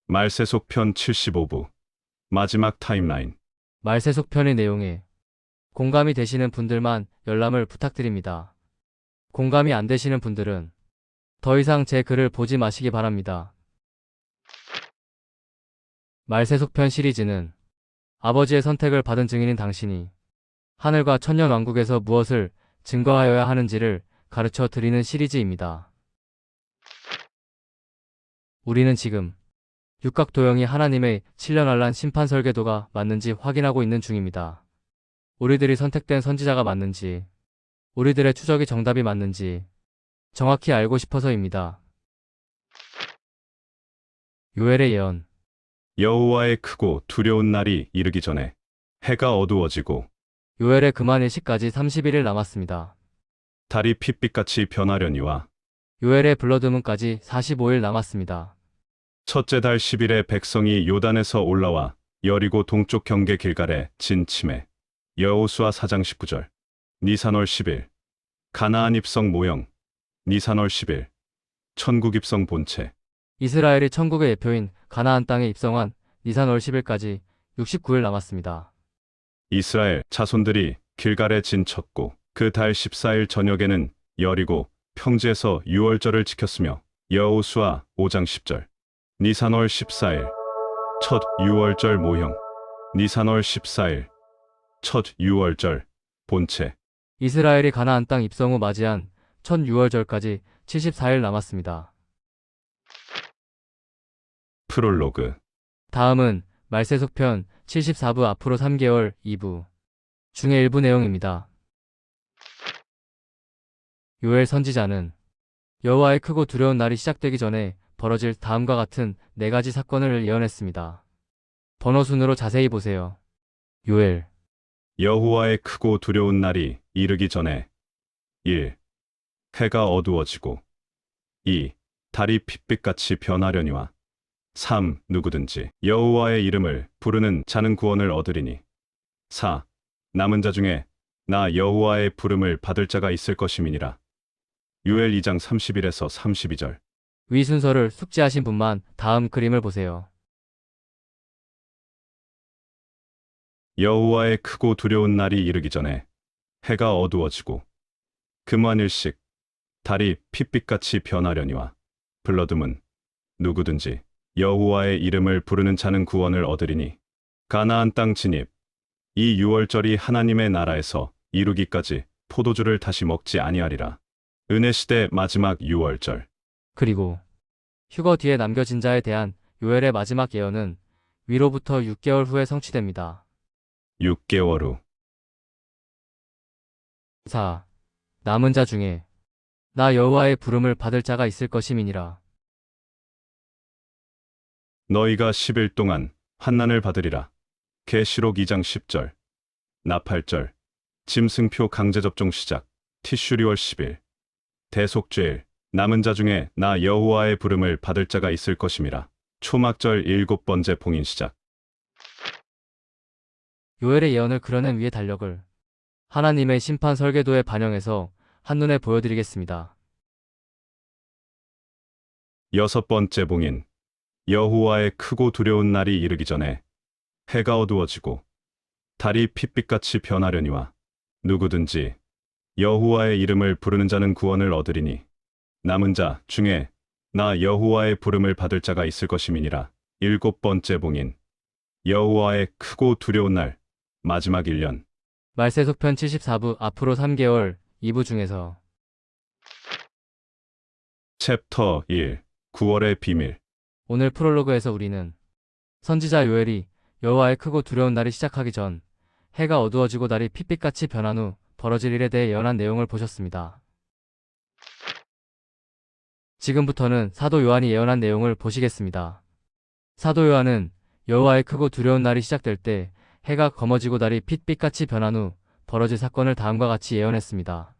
말세속 편 75부 마지막 타임라인. 말세속 편의 내용에 공감이 되시는 분들만 열람을 부탁드립니다. 공감이 안 되시는 분들은 더 이상 제 글을 보지 마시기 바랍니다. 말세속 편 시리즈는 아버지의 선택을 받은 증인인 당신이 하늘과 천년왕국에서 무엇을 증거하여야 하는지를 가르쳐 드리는 시리즈입니다. 우리는 지금 육각도형이 하나님의 7년환란 심판 설계도가 맞는지 확인하고 있는 중입니다. 우리들이 선택된 선지자가 맞는지, 우리들의 추적이 정답이 맞는지 정확히 알고 싶어서입니다. 요엘의 예언. 여호와의 크고 두려운 날이 이르기 전에 해가 어두워지고 요엘의 금한 일시까지 31일 남았습니다. 달이 핏빛같이 변하려니와 요엘의 블러드문까지 45일 남았습니다. 첫째 달 10일에 백성이 요단에서 올라와 여리고 동쪽 경계 길갈에 진침해. 여호수아 4장 19절. 니산월 10일. 가나안 입성 모형. 니산월 10일. 천국 입성 본체. 이스라엘이 천국의 예표인 가나안 땅에 입성한 니산 월 10일까지 69일 남았습니다. 이스라엘 자손들이 길갈에 진쳤고 그 달 14일 저녁에는 여리고 평지에서 유월절을 지켰으며 여호수아 5장 10절. 니산월 14일. 첫 유월절 모형. 니산월 14일. 첫 유월절 본체. 이스라엘이 가나안 땅 입성 후 맞이한 첫 유월절까지 74일 남았습니다. 프롤로그. 다음은 말세속 편 74부 앞으로 3개월 2부 중의 일부 내용입니다. 요엘 선지자는 여호와의 크고 두려운 날이 시작되기 전에 벌어질 다음과 같은 4가지 사건을 예언했습니다. 번호순으로 자세히 보세요. 요엘. 여호와의 크고 두려운 날이 이르기 전에 1. 해가 어두워지고 2. 달이 핏빛같이 변하려니와 3. 누구든지 여호와의 이름을 부르는 자는 구원을 얻으리니 4. 남은 자 중에 나 여호와의 부름을 받을 자가 있을 것임이니라. 요엘 2장 31에서 32절. 위 순서를 숙지하신 분만 다음 그림을 보세요. 여호와의 크고 두려운 날이 이르기 전에 해가 어두워지고 금환일식 달이 핏빛같이 변하려니와 블러드문 누구든지 여호와의 이름을 부르는 자는 구원을 얻으리니. 가나안 땅 진입. 이 유월절이 하나님의 나라에서 이루기까지 포도주를 다시 먹지 아니하리라. 은혜시대 마지막 유월절. 그리고 휴거 뒤에 남겨진 자에 대한 요엘의 마지막 예언은 위로부터 6개월 후에 성취됩니다. 6개월 후. 4. 남은 자 중에 나 여호와의 부름을 받을 자가 있을 것임이니라. 너희가 10일 동안 환난을 받으리라. 계시록 2장 10절. 나팔절. 짐승표 강제접종 시작. 티슈리월 10일. 대속죄일. 남은 자 중에 나 여호와의 부름을 받을 자가 있을 것임이라. 초막절 7번째 봉인 시작. 요엘의 예언을 그려낸 위의 달력을 하나님의 심판 설계도에 반영해서 한눈에 보여드리겠습니다. 6번째 봉인. 여호와의 크고 두려운 날이 이르기 전에 해가 어두워지고 달이 핏빛같이 변하려니와 누구든지 여호와의 이름을 부르는 자는 구원을 얻으리니. 남은 자 중에 나 여호와의 부름을 받을 자가 있을 것임이니라. 7번째 봉인. 여호와의 크고 두려운 날 마지막 1년. 말세속 편 74부 앞으로 3개월 2부 중에서 챕터 1. 9월의 비밀. 오늘 프롤로그에서 우리는 선지자 요엘이 여호와의 크고 두려운 날이 시작하기 전 해가 어두워지고 달이 핏빛같이 변한 후 벌어질 일에 대해 예언한 내용을 보셨습니다. 지금부터는 사도 요한이 예언한 내용을 보시겠습니다. 사도 요한은 여호와의 크고 두려운 날이 시작될 때 해가 검어지고 달이 핏빛같이 변한 후 벌어질 사건을 다음과 같이 예언했습니다.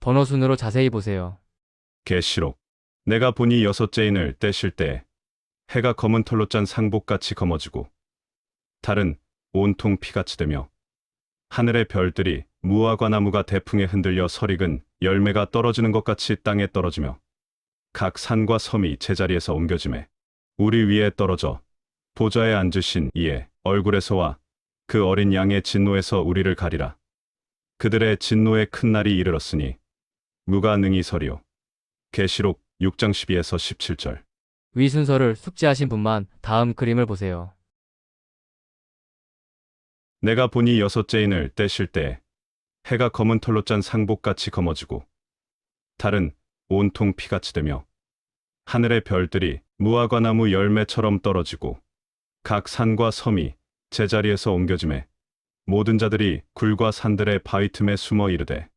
번호순으로 자세히 보세요. 계시록. 내가 보니 6째 인을 떼실 때 해가 검은 털로 짠 상복같이 검어지고 달은 온통 피같이 되며 하늘의 별들이 무화과 나무가 대풍에 흔들려 설익은 열매가 떨어지는 것 같이 땅에 떨어지며 각 산과 섬이 제자리에서 옮겨지매 우리 위에 떨어져 보좌에 앉으신 이의 얼굴에서와 그 어린 양의 진노에서 우리를 가리라. 그들의 진노의 큰 날이 이르렀으니 누가 능히 서리요. 계시록 6장 12에서 17절. 위 순서를 숙지하신 분만 다음 그림을 보세요. 내가 보니 여섯째 인을 떼실 때 해가 검은 털로 짠 상복같이 검어지고 달은 온통 피같이 되며 하늘의 별들이 무화과나무 열매처럼 떨어지고 각 산과 섬이 제자리에서 옮겨짐에 모든 자들이 굴과 산들의 바위 틈에 숨어 이르되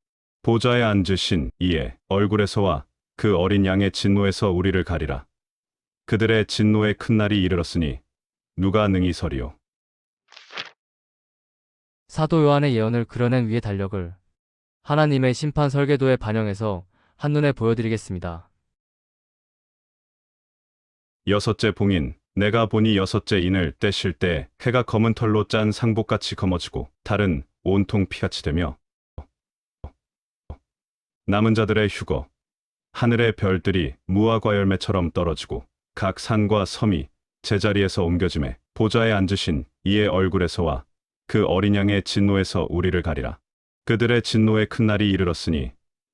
보좌에 앉으신 이의 얼굴에서와 그 어린 양의 진노에서 우리를 가리라. 그들의 진노의 큰 날이 이르렀으니 누가 능히 서리요. 사도 요한의 예언을 그려낸 위의 달력을 하나님의 심판 설계도에 반영해서 한눈에 보여드리겠습니다. 여섯째 봉인. 내가 보니 여섯째 인을 떼실 때 해가 검은 털로 짠 상복같이 검어지고 달은 온통 피같이 되며 남은 자들의 휴거 하늘의 별들이 무화과 열매처럼 떨어지고 각 산과 섬이 제자리에서 옮겨짐에 보좌에 앉으신 이의 얼굴에서와 그 어린 양의 진노에서 우리를 가리라. 그들의 진노의 큰 날이 이르렀으니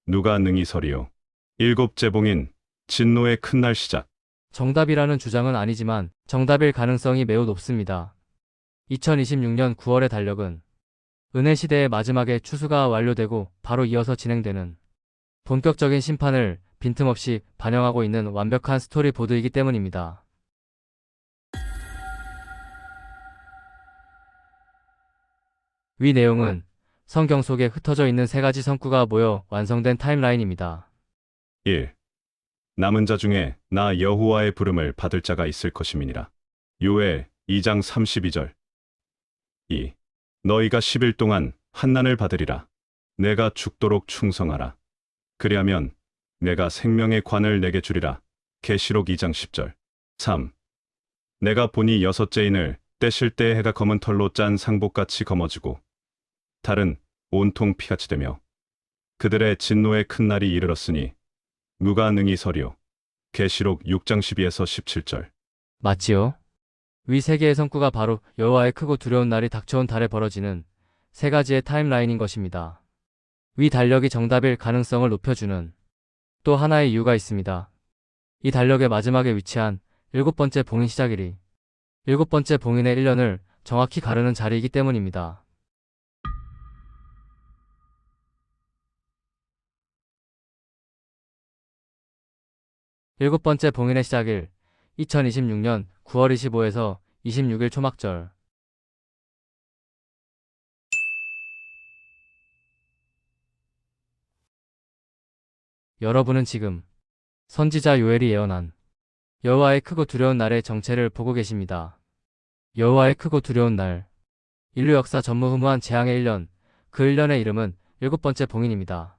누가 능히 서리요. 일곱째 봉인. 진노의 큰 날 시작. 정답이라는 주장은 아니지만 정답일 가능성이 매우 높습니다. 2026년 9월의 달력은 은혜 시대의 마지막에 추수가 완료되고 바로 이어서 진행되는 본격적인 심판을 빈틈없이 반영하고 있는 완벽한 스토리보드이기 때문입니다. 위 내용은 성경 속에 흩어져 있는 세 가지 성구가 모여 완성된 타임라인입니다. 1. 남은 자 중에 나 여호와의 부름을 받을 자가 있을 것임이니라. 요엘 2장 32절. 2. 너희가 10일 동안 환난을 받으리라. 내가 죽도록 충성하라. 그리하면 내가 생명의 관을 내게 주리라. 계시록 2장 10절. 3. 내가 보니 여섯째 인을 떼실 때 해가 검은 털로 짠 상복같이 검어지고 달은 온통 피같이 되며 그들의 진노의 큰 날이 이르렀으니 누가 능히 서리요. 계시록 6장 12에서 17절. 맞지요? 위 세 개의 성구가 바로 여호와의 크고 두려운 날이 닥쳐온 달에 벌어지는 세 가지의 타임라인인 것입니다. 위 달력이 정답일 가능성을 높여주는 또 하나의 이유가 있습니다. 이 달력의 마지막에 위치한 일곱 번째 봉인 시작일이 일곱 번째 봉인의 1년을 정확히 가르는 자리이기 때문입니다. 일곱 번째 봉인의 시작일 2026년 9월 25에서 26일 초막절. 여러분은 지금 선지자 요엘이 예언한 여호와의 크고 두려운 날의 정체를 보고 계십니다. 여호와의 크고 두려운 날, 인류 역사 전무후무한 재앙의 1년, 그 1년의 이름은 일곱 번째 봉인입니다.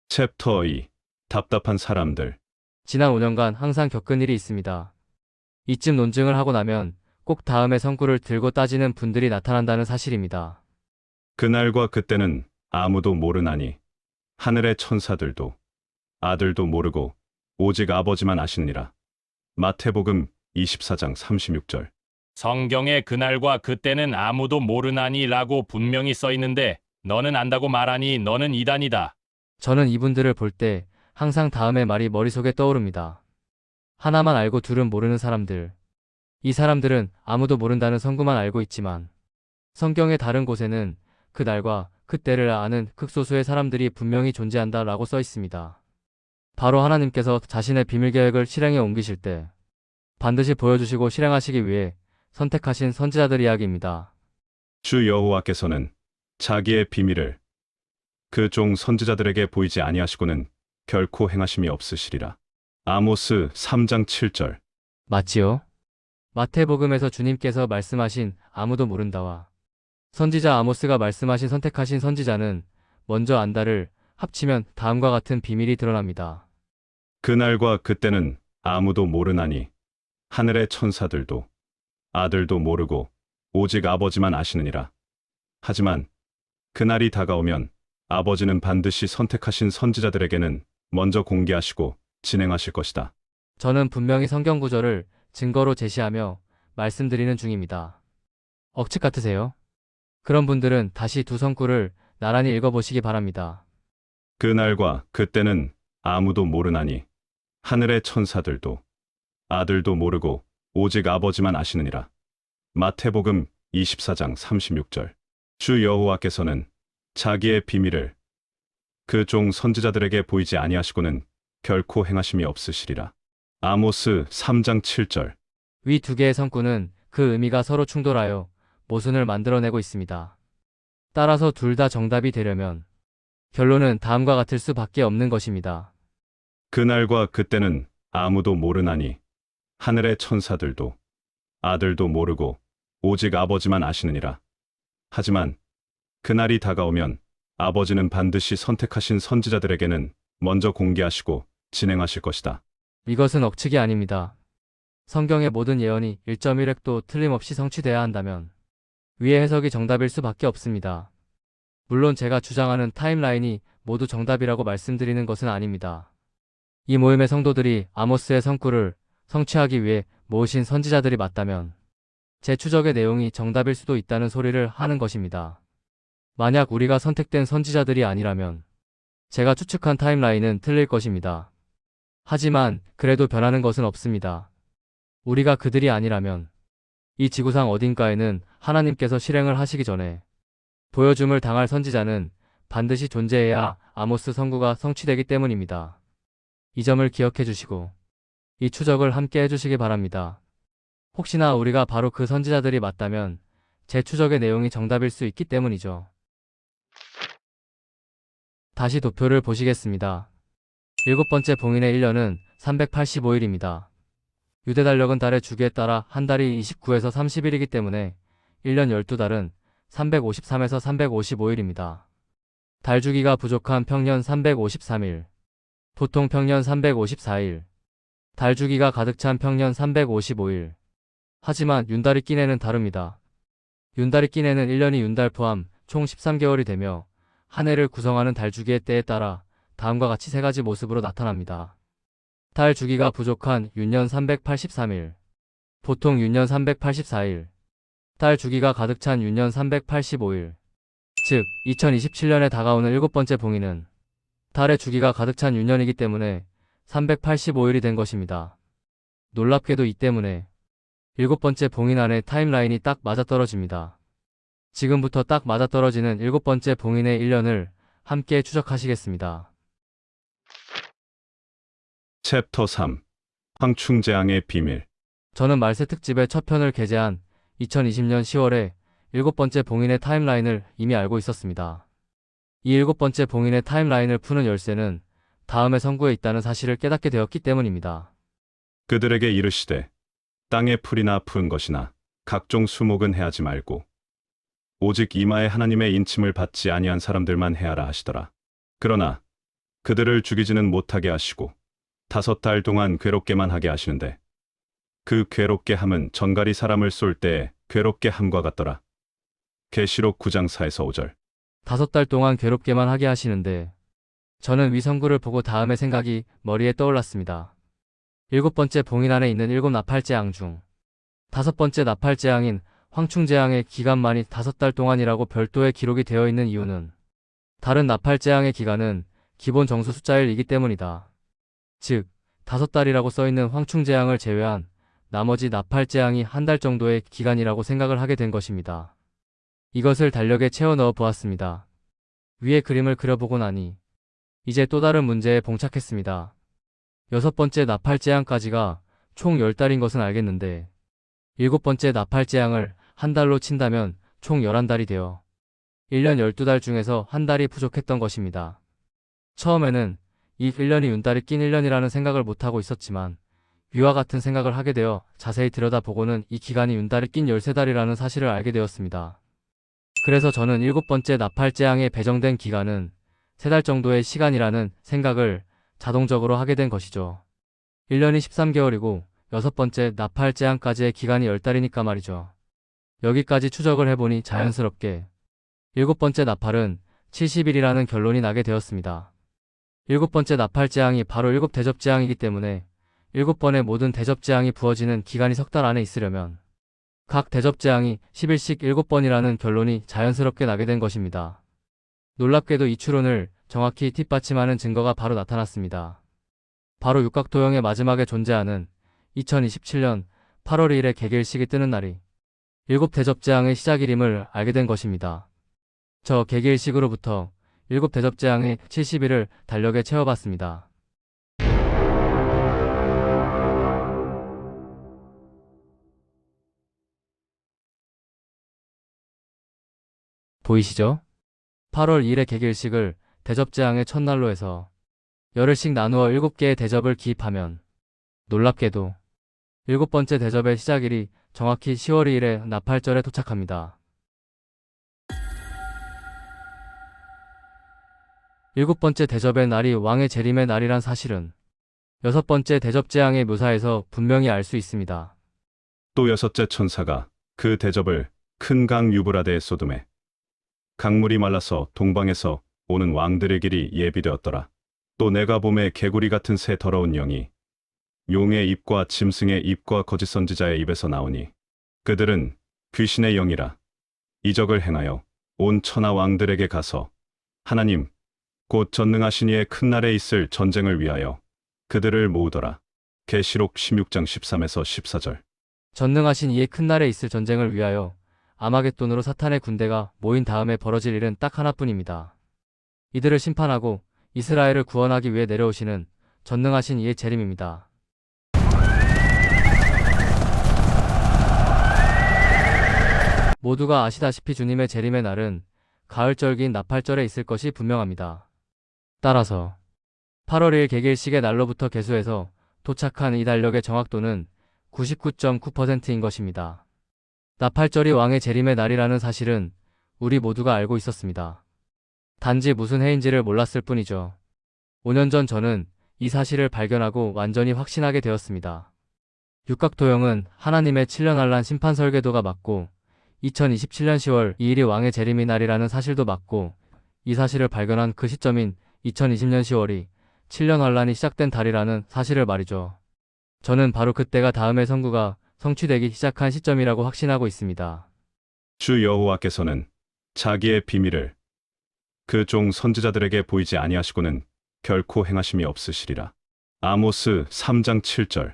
챕터 2. 답답한 사람들. 지난 5년간 항상 겪은 일이 있습니다. 이쯤 논증을 하고 나면 꼭 다음의 성구를 들고 따지는 분들이 나타난다는 사실입니다. 그날과 그때는 아무도 모르나니 하늘의 천사들도 아들도 모르고 오직 아버지만 아시느니라. 마태복음 24장 36절. 성경에 그날과 그때는 아무도 모르나니라고 분명히 써 있는데 너는 안다고 말하니 너는 이단이다. 저는 이분들을 볼 때 항상 다음의 말이 머릿속에 떠오릅니다. 하나만 알고 둘은 모르는 사람들. 이 사람들은 아무도 모른다는 성구만 알고 있지만 성경의 다른 곳에는 그 날과 그때를 아는 극소수의 사람들이 분명히 존재한다라고 써 있습니다. 바로 하나님께서 자신의 비밀 계획을 실행에 옮기실 때 반드시 보여주시고 실행하시기 위해 선택하신 선지자들 이야기입니다. 주 여호와께서는 자기의 비밀을 그 종 선지자들에게 보이지 아니하시고는 결코 행하심이 없으시리라. 아모스 3장 7절. 맞지요? 마태복음에서 주님께서 말씀하신 아무도 모른다와 선지자 아모스가 말씀하신 선택하신 선지자는 먼저 안다를 합치면 다음과 같은 비밀이 드러납니다. 그날과 그때는 아무도 모르나니 하늘의 천사들도 아들도 모르고 오직 아버지만 아시느니라. 하지만 그날이 다가오면 아버지는 반드시 선택하신 선지자들에게는 먼저 공개하시고 진행하실 것이다. 저는 분명히 성경 구절을 증거로 제시하며 말씀드리는 중입니다. 억측 같으세요? 그런 분들은 다시 두 성구를 나란히 읽어보시기 바랍니다. 그날과 그때는 아무도 모르나니 하늘의 천사들도 아들도 모르고 오직 아버지만 아시느니라. 마태복음 24장 36절. 주 여호와께서는 자기의 비밀을 그 종 선지자들에게 보이지 아니하시고는 결코 행하심이 없으시리라. 아모스 3장 7절. 위 두 개의 성구는 그 의미가 서로 충돌하여 모순을 만들어내고 있습니다. 따라서 둘 다 정답이 되려면 결론은 다음과 같을 수밖에 없는 것입니다. 그날과 그때는 아무도 모르나니 하늘의 천사들도 아들도 모르고 오직 아버지만 아시느니라. 하지만 그날이 다가오면 아버지는 반드시 선택하신 선지자들에게는 먼저 공개하시고 진행하실 것이다. 이것은 억측이 아닙니다. 성경의 모든 예언이 1.1획도 틀림없이 성취돼야 한다면 위의 해석이 정답일 수밖에 없습니다. 물론 제가 주장하는 타임라인이 모두 정답이라고 말씀드리는 것은 아닙니다. 이 모임의 성도들이 아모스의 성구를 성취하기 위해 모으신 선지자들이 맞다면 제 추적의 내용이 정답일 수도 있다는 소리를 하는 것입니다. 만약 우리가 선택된 선지자들이 아니라면 제가 추측한 타임라인은 틀릴 것입니다. 하지만 그래도 변하는 것은 없습니다. 우리가 그들이 아니라면 이 지구상 어딘가에는 하나님께서 실행을 하시기 전에 보여줌을 당할 선지자는 반드시 존재해야 아모스 선구가 성취되기 때문입니다. 이 점을 기억해 주시고 이 추적을 함께 해주시기 바랍니다. 혹시나 우리가 바로 그 선지자들이 맞다면 제 추적의 내용이 정답일 수 있기 때문이죠. 다시 도표를 보시겠습니다. 7번째 봉인의 1년은 385일입니다. 유대 달력은 달의 주기에 따라 한 달이 29에서 30일이기 때문에 1년 12달은 353에서 355일입니다. 달 주기가 부족한 평년 353일, 보통 평년 354일, 달 주기가 가득 찬 평년 355일. 하지만 윤달이 낀 해는 다릅니다. 윤달이 낀 해는 1년이 윤달 포함 총 13개월이 되며 한 해를 구성하는 달 주기의 때에 따라 다음과 같이 세 가지 모습으로 나타납니다. 달 주기가 부족한 윤년 383일, 보통 윤년 384일, 달 주기가 가득 찬 윤년 385일. 즉, 2027년에 다가오는 7번째 봉인은 달의 주기가 가득 찬 윤년이기 때문에 385일이 된 것입니다. 놀랍게도 이 때문에 7번째 봉인 안에 타임라인이 딱 맞아떨어집니다. 지금부터 딱 맞아떨어지는 7번째 봉인의 1년을 함께 추적하시겠습니다. 챕터 3. 황충재앙의 비밀. 저는 말세 특집의 첫 편을 게재한 2020년 10월에 7번째 봉인의 타임라인을 이미 알고 있었습니다. 이 7번째 봉인의 타임라인을 푸는 열쇠는 다음의 성구에 있다는 사실을 깨닫게 되었기 때문입니다. 그들에게 이르시되 땅의 풀이나 푸른 것이나 각종 수목은 해하지 말고 오직 이마에 하나님의 인침을 받지 아니한 사람들만 해하라 하시더라. 그러나 그들을 죽이지는 못하게 하시고 5달 동안 괴롭게만 하게 하시는데 그 괴롭게 함은 전갈이 사람을 쏠 때에 괴롭게 함과 같더라. 계시록 9장 4에서 5절. 5달 동안 괴롭게만 하게 하시는데 저는 위 성구를 보고 다음의 생각이 머리에 떠올랐습니다. 7번째 봉인 안에 있는 7 나팔재앙 중 5번째 나팔재앙인 황충재앙의 기간만이 5달 동안이라고 별도의 기록이 되어 있는 이유는 다른 나팔재앙의 기간은 기본 정수 숫자일이기 때문이다. 즉, 5달이라고 써있는 황충재앙을 제외한 나머지 나팔재앙이 한 달 정도의 기간이라고 생각을 하게 된 것입니다. 이것을 달력에 채워 넣어 보았습니다. 위에 그림을 그려보고 나니 이제 또 다른 문제에 봉착했습니다. 6번째 나팔재앙까지가 총 10달인 것은 알겠는데 7번째 나팔재앙을 한 달로 친다면 총 11달이 되어 1년 12달 중에서 한 달이 부족했던 것입니다. 처음에는 이 1년이 윤달이 낀 1년이라는 생각을 못하고 있었지만 위와 같은 생각을 하게 되어 자세히 들여다보고는 이 기간이 윤달이 낀 13달이라는 사실을 알게 되었습니다. 그래서 저는 7번째 나팔재앙에 배정된 기간은 3달 정도의 시간이라는 생각을 자동적으로 하게 된 것이죠. 1년이 13개월이고 6번째 나팔재앙까지의 기간이 10달이니까 말이죠. 여기까지 추적을 해보니 자연스럽게 7번째 나팔은 70일이라는 결론이 나게 되었습니다. 7번째 나팔재앙이 바로 7대접재앙이기 때문에 7번의 모든 대접재앙이 부어지는 기간이 석 달 안에 있으려면 각 대접재앙이 10일씩 7번이라는 결론이 자연스럽게 나게 된 것입니다. 놀랍게도 이 추론을 정확히 뒷받침하는 증거가 바로 나타났습니다. 바로 육각도형의 마지막에 존재하는 2027년 8월 2일에 개개일식이 뜨는 날이 7대접재앙의 시작일임을 알게 된 것입니다. 저 개개일식으로부터 7대접재앙의 70일을 달력에 채워봤습니다. 보이시죠? 8월 2일의 개개일식을 대접재앙의 첫날로 해서 열흘씩 나누어 7개의 대접을 기입하면 놀랍게도 7번째 대접의 시작일이 정확히 10월 2일에 나팔절에 도착합니다. 7번째 대접의 날이 왕의 재림의 날이란 사실은 6번째 대접재앙의 묘사에서 분명히 알 수 있습니다. 또 6째 천사가 그 대접을 큰 강 유브라데에 쏟음에 강물이 말라서 동방에서 오는 왕들의 길이 예비되었더라. 또 내가 봄에 개구리 같은 새 더러운 영이 용의 입과 짐승의 입과 거짓 선지자의 입에서 나오니 그들은 귀신의 영이라 이적을 행하여 온 천하 왕들에게 가서 하나님 곧 전능하신 이의 큰 날에 있을 전쟁을 위하여 그들을 모으더라. 계시록 16장 13에서 14절. 전능하신 이의 큰 날에 있을 전쟁을 위하여 아마겟돈으로 사탄의 군대가 모인 다음에 벌어질 일은 딱 하나뿐입니다. 이들을 심판하고 이스라엘을 구원하기 위해 내려오시는 전능하신 이의 재림입니다. 모두가 아시다시피 주님의 재림의 날은 가을절기인 나팔절에 있을 것이 분명합니다. 따라서 8월 1일 개개일식의 날로부터 계수해서 도착한 이 달력의 정확도는 99.9%인 것입니다. 나팔절이 왕의 재림의 날이라는 사실은 우리 모두가 알고 있었습니다. 단지 무슨 해인지를 몰랐을 뿐이죠. 5년 전 저는 이 사실을 발견하고 완전히 확신하게 되었습니다. 육각도형은 하나님의 7년환란 심판 설계도가 맞고 2027년 10월 2일이 왕의 재림의 날이라는 사실도 맞고 이 사실을 발견한 그 시점인 2020년 10월이 7년 환란이 시작된 달이라는 사실을 말이죠. 저는 바로 그때가 다음의 선구가 성취되기 시작한 시점이라고 확신하고 있습니다. 주 여호와께서는 자기의 비밀을 그 종 선지자들에게 보이지 아니하시고는 결코 행하심이 없으시리라. 아모스 3장 7절.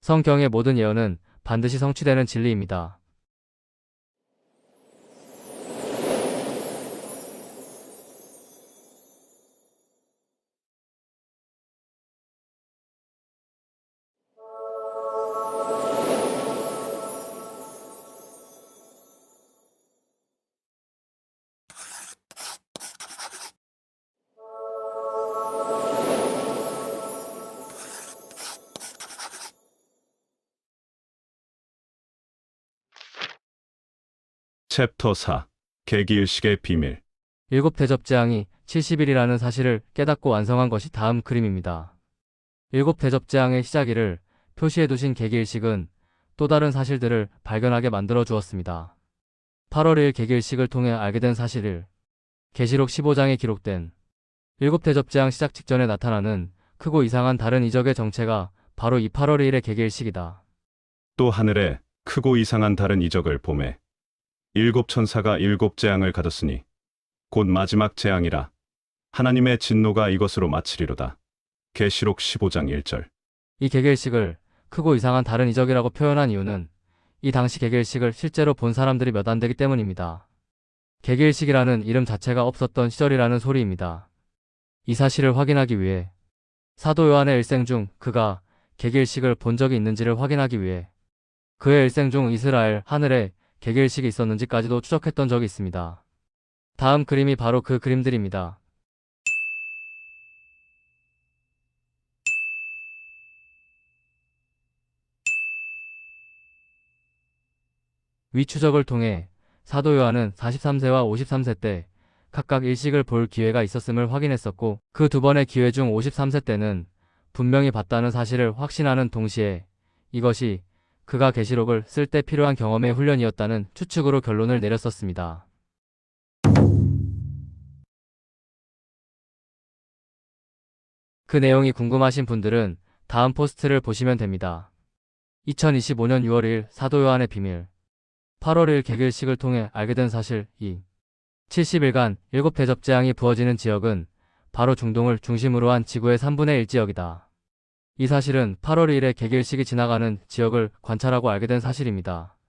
성경의 모든 예언은 반드시 성취되는 진리입니다. 챕터 4. 개기일식의 비밀. 7대접재앙이 70일이라는 사실을 깨닫고 완성한 것이 다음 그림입니다. 7대접재앙의 시작일을 표시해두신 개기일식은 또 다른 사실들을 발견하게 만들어 주었습니다. 8월 1일 개기일식을 통해 알게 된 사실을 계시록 15장에 기록된 7대접재앙 시작 직전에 나타나는 크고 이상한 다른 이적의 정체가 바로 이 8월 1일의 개기일식이다. 또 하늘에 크고 이상한 다른 이적을 보매 7 천사가 7 재앙을 가졌으니 곧 마지막 재앙이라 하나님의 진노가 이것으로 마치리로다. 계시록 15장 1절. 이 개개일식을 크고 이상한 다른 이적이라고 표현한 이유는 이 당시 개개일식을 실제로 본 사람들이 몇 안 되기 때문입니다. 개개일식이라는 이름 자체가 없었던 시절이라는 소리입니다. 이 사실을 확인하기 위해 사도 요한의 일생 중 그가 개개일식을 본 적이 있는지를 확인하기 위해 그의 일생 중 이스라엘 하늘에 개개일식이 있었는지까지도 추적했던 적이 있습니다. 다음 그림이 바로 그 그림들입니다. 위 추적을 통해 사도 요한은 43세와 53세 때 각각 일식을 볼 기회가 있었음을 확인했었고 그 두 번의 기회 중 53세 때는 분명히 봤다는 사실을 확신하는 동시에 이것이 그가 계시록을 쓸 때 필요한 경험의 훈련이었다는 추측으로 결론을 내렸었습니다. 그 내용이 궁금하신 분들은 다음 포스트를 보시면 됩니다. 2025년 6월 1일 사도 요한의 비밀 8월 1일 개길식을 통해 알게 된 사실 2. 70일간 7대접 재앙이 부어지는 지역은 바로 중동을 중심으로 한 지구의 3분의 1 지역이다. 이 사실은 8월 1일에 개길식이 지나가는 지역을 관찰하고 알게 된 사실입니다.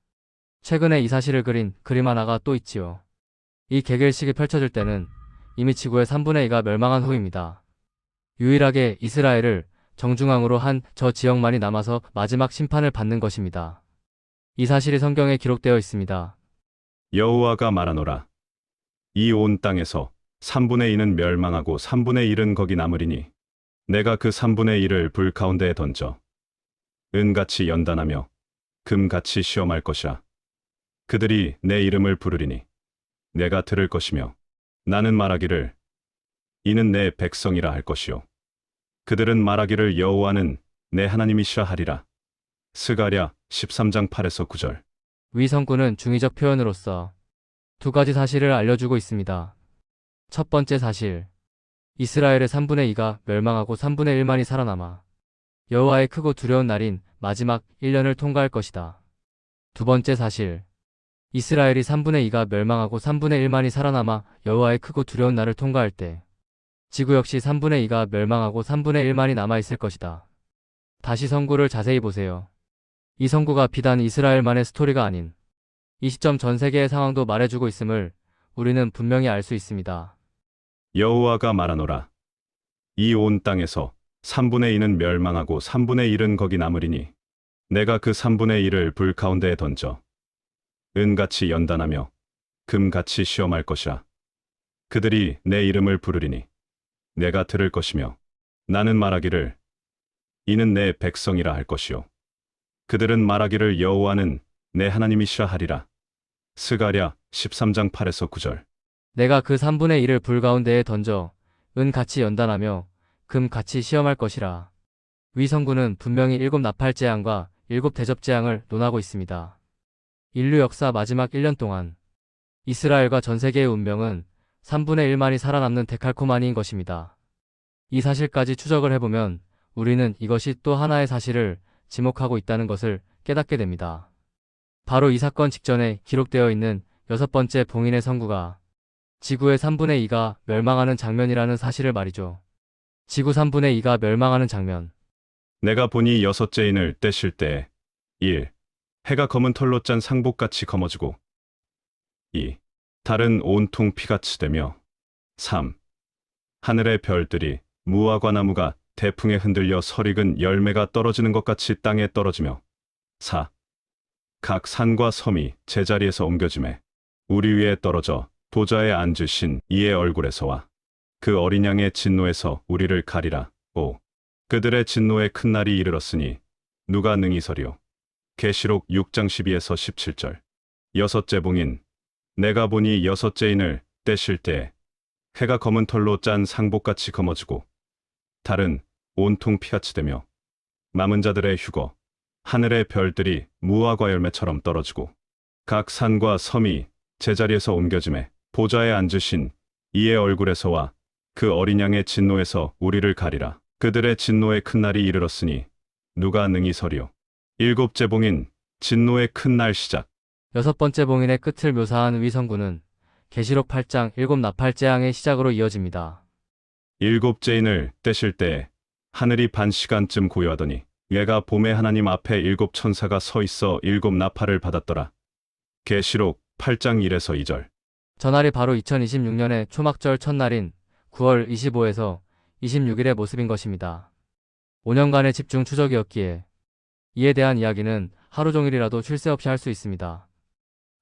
최근에 이 사실을 그린 그림 하나가 또 있지요. 이 개길식이 펼쳐질 때는 이미 지구의 3분의 2가 멸망한 후입니다. 유일하게 이스라엘을 정중앙으로 한 저 지역만이 남아서 마지막 심판을 받는 것입니다. 이 사실이 성경에 기록되어 있습니다. 여호와가 말하노라. 이 온 땅에서 3분의 2는 멸망하고 3분의 1은 거기 남으리니 내가 그 3분의 1을 불 가운데에 던져 은같이 연단하며 금같이 시험할 것이라. 그들이 내 이름을 부르리니 내가 들을 것이며 나는 말하기를 이는 내 백성이라 할 것이요 그들은 말하기를 여호와는 내 하나님이시라 하리라. 스가랴 13장 8에서 9절. 위 성구는 중의적 표현으로서 두 가지 사실을 알려주고 있습니다. 첫 번째 사실, 이스라엘의 3분의 2가 멸망하고 3분의 1만이 살아남아 여호와의 크고 두려운 날인 마지막 1년을 통과할 것이다. 두 번째 사실, 이스라엘이 3분의 2가 멸망하고 3분의 1만이 살아남아 여호와의 크고 두려운 날을 통과할 때 지구 역시 3분의 2가 멸망하고 3분의 1만이 남아있을 것이다. 다시 성구를 자세히 보세요. 이 성구가 비단 이스라엘만의 스토리가 아닌 이 시점 전 세계의 상황도 말해주고 있음을 우리는 분명히 알 수 있습니다. 여호와가 말하노라. 이 온 땅에서 3분의 2는 멸망하고 3분의 1은 거기 남으리니 내가 그 3분의 1을 불 가운데에 던져 은같이 연단하며 금같이 시험할 것이라. 그들이 내 이름을 부르리니 내가 들을 것이며 나는 말하기를 이는 내 백성이라 할 것이요 그들은 말하기를 여호와는 내 하나님이시라 하리라. 스가랴 13장 8에서 9절. 내가 그 3분의 1을 불 가운데에 던져 은같이 연단하며 금같이 시험할 것이라. 위 성구는 분명히 7 나팔 재앙과 7 대접 재앙을 논하고 있습니다. 인류 역사 마지막 1년 동안 이스라엘과 전 세계의 운명은 3분의 1만이 살아남는 데칼코마니인 것입니다. 이 사실까지 추적을 해보면 우리는 이것이 또 하나의 사실을 지목하고 있다는 것을 깨닫게 됩니다. 바로 이 사건 직전에 기록되어 있는 6번째 봉인의 선구가 지구의 3분의 2가 멸망하는 장면이라는 사실을 말이죠. 지구 3분의 2가 멸망하는 장면. 내가 보니 6째 인을 떼실 때에 1. 해가 검은 털로 짠 상복같이 검어지고 2. 달은 온통 피같이 되며 3. 하늘의 별들이 무화과 나무가 대풍에 흔들려 설익은 열매가 떨어지는 것 같이 땅에 떨어지며 4. 각 산과 섬이 제자리에서 옮겨짐에 우리 위에 떨어져 보좌에 앉으신 이의 얼굴에서와 그 어린 양의 진노에서 우리를 가리라. 5. 그들의 진노의 큰 날이 이르렀으니 누가 능히 서리요. 계시록 6장 12에서 17절. 6째 봉인. 내가 보니 6째 인을 떼실 때에 해가 검은 털로 짠 상복같이 검어지고 달은 온통 피같이 되며 남은 자들의 휴거 하늘의 별들이 무화과 열매처럼 떨어지고 각 산과 섬이 제자리에서 옮겨짐에 보좌에 앉으신 이의 얼굴에서와 그 어린 양의 진노에서 우리를 가리라. 그들의 진노의 큰 날이 이르렀으니 누가 능히 서리요. 7째 봉인. 진노의 큰 날 시작. 6번째 봉인의 끝을 묘사한 위 성구는 계시록 8장 7 나팔 재앙의 시작으로 이어집니다. 7째 인을 떼실 때에 하늘이 반 시간쯤 고요하더니 얘가 봄의 하나님 앞에 7 천사가 서 있어 7 나팔을 받았더라. 계시록 8장 1에서 2절. 전날이 바로 2026년의 초막절 첫날인 9월 25에서 26일의 모습인 것입니다. 5년간의 집중 추적이었기에 이에 대한 이야기는 하루 종일이라도 쉴 새 없이 할 수 있습니다.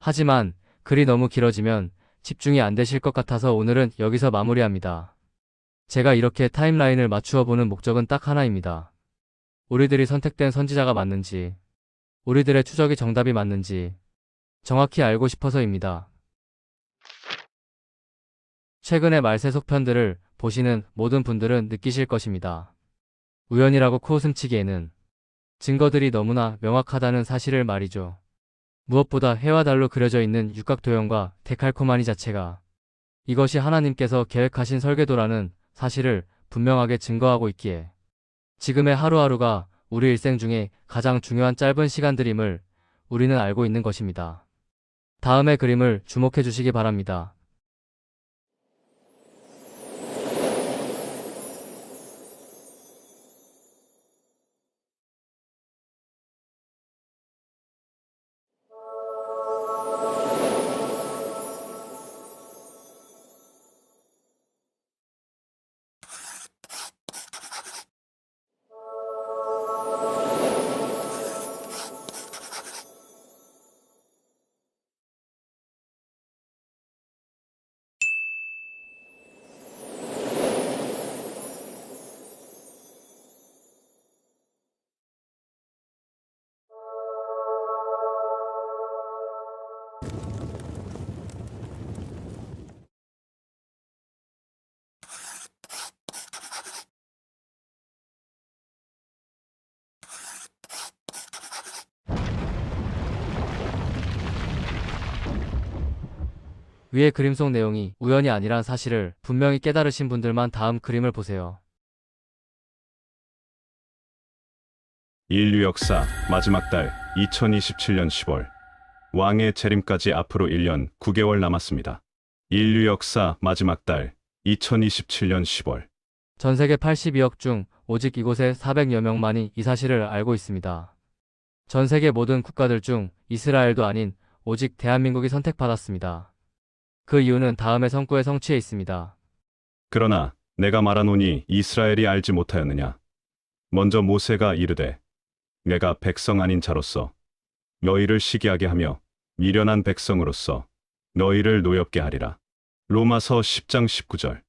하지만 글이 너무 길어지면 집중이 안 되실 것 같아서 오늘은 여기서 마무리합니다. 제가 이렇게 타임라인을 맞추어 보는 목적은 딱 하나입니다. 우리들이 선택된 선지자가 맞는지, 우리들의 추적이 정답이 맞는지 정확히 알고 싶어서입니다. 최근의 말세속 편들을 보시는 모든 분들은 느끼실 것입니다. 우연이라고 코웃음치기에는 증거들이 너무나 명확하다는 사실을 말이죠. 무엇보다 해와 달로 그려져 있는 육각도형과 데칼코마니 자체가 이것이 하나님께서 계획하신 설계도라는 사실을 분명하게 증거하고 있기에 지금의 하루하루가 우리 일생 중에 가장 중요한 짧은 시간들임을 우리는 알고 있는 것입니다. 다음의 그림을 주목해 주시기 바랍니다. 위의 그림 속 내용이 우연이 아니란 사실을 분명히 깨달으신 분들만 다음 그림을 보세요. 인류 역사 마지막 달 2027년 10월 왕의 재림까지 앞으로 1년 9개월 남았습니다. 인류 역사 마지막 달 2027년 10월 전 세계 82억 중 오직 이곳에 400여 명만이 이 사실을 알고 있습니다. 전 세계 모든 국가들 중 이스라엘도 아닌 오직 대한민국이 선택받았습니다. 그 이유는 다음의 성구의 성취에 있습니다. 그러나 내가 말하노니 이스라엘이 알지 못하였느냐. 먼저 모세가 이르되 내가 백성 아닌 자로서 너희를 시기하게 하며 미련한 백성으로서 너희를 노엽게 하리라. 로마서 10장 19절.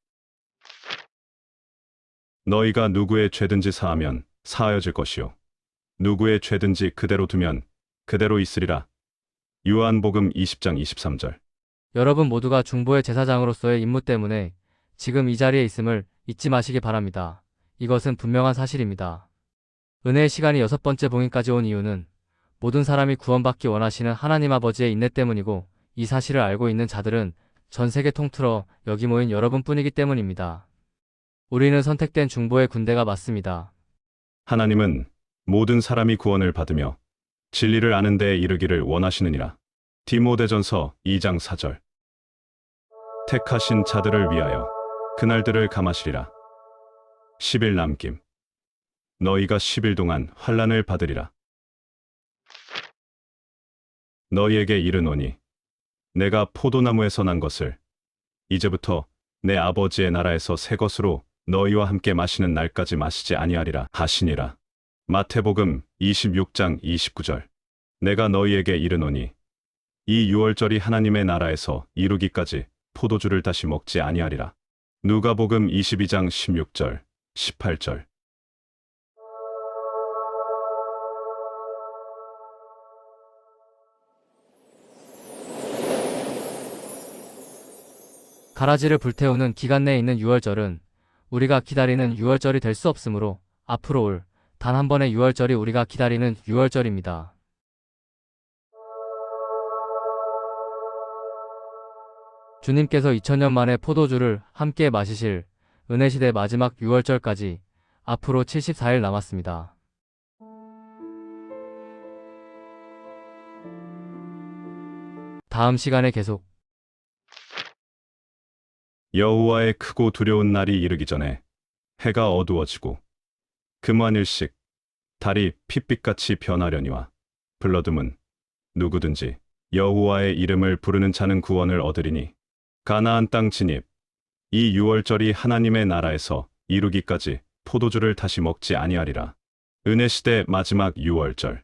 너희가 누구의 죄든지 사하면 사하여질 것이요 누구의 죄든지 그대로 두면 그대로 있으리라. 요한복음 20장 23절. 여러분 모두가 중보의 제사장으로서의 임무 때문에 지금 이 자리에 있음을 잊지 마시기 바랍니다. 이것은 분명한 사실입니다. 은혜의 시간이 6번째 봉인까지 온 이유는 모든 사람이 구원받기 원하시는 하나님 아버지의 인내 때문이고 이 사실을 알고 있는 자들은 전 세계 통틀어 여기 모인 여러분뿐이기 때문입니다. 우리는 선택된 중보의 군대가 맞습니다. 하나님은 모든 사람이 구원을 받으며 진리를 아는 데에 이르기를 원하시느니라. 디모데전서 2장 4절. 택하신 자들을 위하여 그날들을 감하시리라. 10일 남김. 너희가 10일 동안 환난을 받으리라. 너희에게 이르노니 내가 포도나무에서 난 것을 이제부터 내 아버지의 나라에서 새 것으로 너희와 함께 마시는 날까지 마시지 아니하리라 하시니라. 마태복음 26장 29절. 내가 너희에게 이르노니 이 유월절이 하나님의 나라에서 이루기까지 포도주를 다시 먹지 아니하리라. 누가복음 22장 16절, 18절. 가라지를 불태우는 기간 내에 있는 유월절은 우리가 기다리는 유월절이 될 수 없으므로 앞으로 올 단 한 번의 유월절이 우리가 기다리는 유월절입니다. 주님께서 2000년 만에 포도주를 함께 마시실 은혜시대 마지막 유월절까지 앞으로 74일 남았습니다. 다음 시간에 계속 여호와의 크고 두려운 날이 이르기 전에 해가 어두워지고 금환일씩 달이 핏빛같이 변하려니와 불러듬은 누구든지 여호와의 이름을 부르는 자는 구원을 얻으리니 가나안 땅 진입. 이 유월절이 하나님의 나라에서 이루기까지 포도주를 다시 먹지 아니하리라. 은혜시대 마지막 유월절.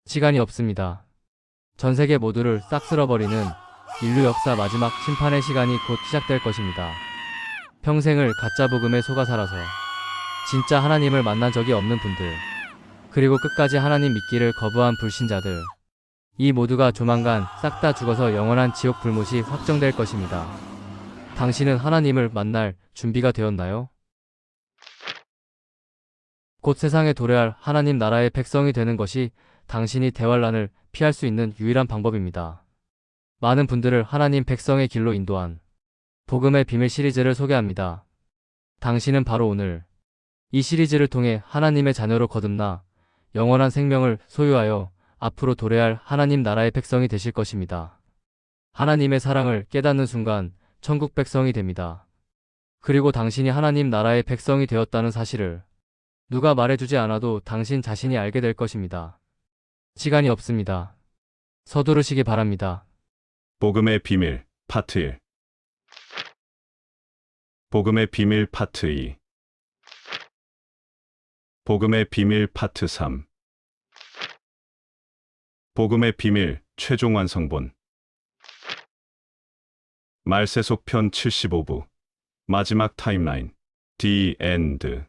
시간이 없습니다. 전 세계 모두를 싹 쓸어버리는 인류 역사 마지막 심판의 시간이 곧 시작될 것입니다. 평생을 가짜 복음에 속아 살아서 진짜 하나님을 만난 적이 없는 분들, 그리고 끝까지 하나님 믿기를 거부한 불신자들, 이 모두가 조만간 싹 다 죽어서 영원한 지옥 불못이 확정될 것입니다. 당신은 하나님을 만날 준비가 되었나요? 곧 세상에 도래할 하나님 나라의 백성이 되는 것이 당신이 대환란을 피할 수 있는 유일한 방법입니다. 많은 분들을 하나님 백성의 길로 인도한 복음의 비밀 시리즈를 소개합니다. 당신은 바로 오늘 이 시리즈를 통해 하나님의 자녀로 거듭나 영원한 생명을 소유하여 앞으로 도래할 하나님 나라의 백성이 되실 것입니다. 하나님의 사랑을 깨닫는 순간 천국 백성이 됩니다. 그리고 당신이 하나님 나라의 백성이 되었다는 사실을 누가 말해주지 않아도 당신 자신이 알게 될 것입니다. 시간이 없습니다. 서두르시기 바랍니다. 복음의 비밀 파트 1. 복음의 비밀 파트 2. 복음의 비밀 파트 3. 복음의 비밀 최종 완성본. 말세속 편 75부. 마지막 타임라인. The End.